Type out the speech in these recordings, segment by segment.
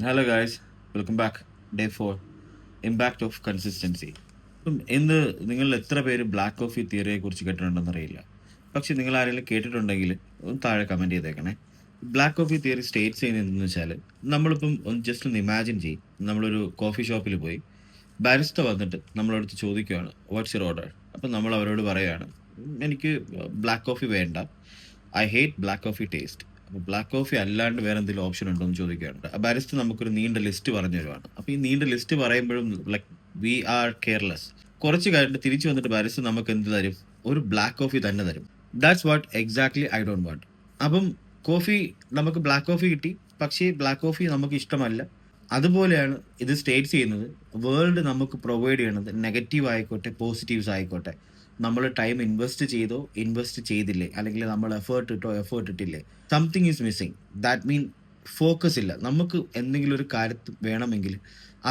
Hello guys, welcome back. Day 4, impact of consistency. ഇപ്പം ഇന്ന് നിങ്ങൾ എത്ര പേര് ബ്ലാക്ക് കോഫി തിയറിയെ കുറിച്ച് കേട്ടിട്ടുണ്ടെന്ന് അറിയില്ല. പക്ഷെ നിങ്ങൾ ആരെങ്കിലും കേട്ടിട്ടുണ്ടെങ്കിൽ ഒന്ന് താഴെ കമൻറ്റ് ചെയ്തേക്കണേ. ബ്ലാക്ക് കോഫി തിയറി സ്റ്റേറ്റ്സ് ചെയ്യുന്നത് എന്തെന്ന് വെച്ചാൽ, നമ്മളിപ്പം ജസ്റ്റ് ഒന്ന് ഇമാജിൻ ചെയ്യും, നമ്മളൊരു കോഫി ഷോപ്പിൽ പോയി ബാരിസ്റ്റ വന്നിട്ട് നമ്മളടുത്ത് ചോദിക്കുകയാണ് വാട്ട്സ് യുവർ ഓർഡർ. അപ്പം നമ്മൾ അവരോട് പറയുകയാണ്, എനിക്ക് ബ്ലാക്ക് കോഫി വേണ്ട, I hate black coffee taste. അപ്പോൾ ബ്ലാക്ക് കോഫി അല്ലാണ്ട് വേറെ എന്തെങ്കിലും ഓപ്ഷൻ ഉണ്ടോ എന്ന് ചോദിക്കുകയാണ്. ബാരിസ്റ്റർ നമുക്കൊരു നീണ്ട ലിസ്റ്റ് പറഞ്ഞു തരുവാണ്. അപ്പോൾ ഈ നീണ്ട ലിസ്റ്റ് പറയുമ്പോഴും ലൈക്ക് വി ആർ കെയർലെസ്. കുറച്ച് കഴിഞ്ഞിട്ട് തിരിച്ചു വന്നിട്ട് ബാരിസ്റ്റർ നമുക്ക് എന്ത് തരും? ഒരു ബ്ലാക്ക് കോഫി തന്നെ തരും. That's what exactly I don't want. അപ്പം കോഫി, നമുക്ക് ബ്ലാക്ക് കോഫി കിട്ടി, പക്ഷേ ബ്ലാക്ക് കോഫി നമുക്ക് ഇഷ്ടമല്ല. അതുപോലെയാണ് ഇത് സ്റ്റേറ്റ്സ് ചെയ്യുന്നത്. വേൾഡ് നമുക്ക് പ്രൊവൈഡ് ചെയ്യണത് നെഗറ്റീവ് ആയിക്കോട്ടെ പോസിറ്റീവ്സ് ആയിക്കോട്ടെ, നമ്മൾ ടൈം ഇൻവെസ്റ്റ് ചെയ്തോ ഇൻവെസ്റ്റ് ചെയ്തില്ലേ, അല്ലെങ്കിൽ നമ്മൾ എഫേർട്ട് ഇട്ടോ എഫേർട്ട് ഇട്ടില്ലേ, something is missing. That mean focus ഇല്ല. നമുക്ക് എന്തെങ്കിലും ഒരു കാര്യത്തിൽ വേണമെങ്കിൽ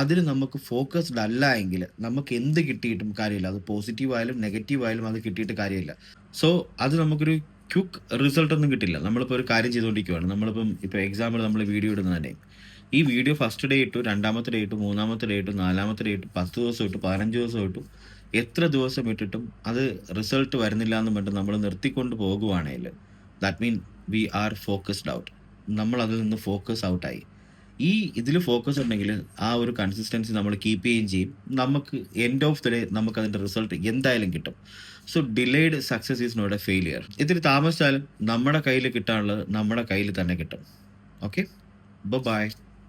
അതിന് നമുക്ക് ഫോക്കസ്ഡ് അല്ല എങ്കിൽ നമുക്ക് എന്ത് കിട്ടിയിട്ടും കാര്യമില്ല. അത് പോസിറ്റീവ് ആയാലും നെഗറ്റീവ് ആയാലും അത് കിട്ടിയിട്ട് കാര്യമില്ല. സോ അത് നമുക്കൊരു ക്വിക്ക് റിസൾട്ട് ഒന്നും കിട്ടില്ല. നമ്മളിപ്പോൾ ഒരു കാര്യം ചെയ്തുകൊണ്ടിരിക്കുകയാണ്. ഇപ്പോൾ എക്സാമ്പിൾ നമ്മൾ വീഡിയോ ഇടുന്നത് തന്നെ, ഈ വീഡിയോ ഫസ്റ്റ് ഡേ ഇട്ടു, രണ്ടാമത്തെ ഡേ ഇട്ടു, മൂന്നാമത്തെ ഡേ ഇട്ടു, നാലാമത്തെ ഡേ ഇട്ടു, 10 ദിവസം ഇട്ടു, 15 ദിവസം ഇട്ടു, എത്ര ദിവസം ഇട്ടിട്ടും അത് റിസൾട്ട് വരുന്നില്ല എന്ന് പറഞ്ഞിട്ട് നമ്മൾ നിർത്തിക്കൊണ്ട് പോകുവാണെങ്കിൽ that mean we are focused out. നമ്മൾ അതിൽ നിന്ന് ഫോക്കസ് ഔട്ടായി. ഈ ഇതിൽ ഫോക്കസ് ഉണ്ടെങ്കിൽ ആ ഒരു കൺസിസ്റ്റൻസി നമ്മൾ കീപ്പ് ചെയ്യുകയും ചെയ്യും. നമുക്ക് എൻഡ് ഓഫ് ദി ഡേ നമുക്ക് അതിൻ്റെ റിസൾട്ട് എന്തായാലും കിട്ടും. So delayed success is not a failure. ഇത്തിരി താമസിച്ചാലും നമ്മുടെ കയ്യിൽ കിട്ടാനുള്ളത് നമ്മുടെ കയ്യിൽ തന്നെ കിട്ടും. Okay, by.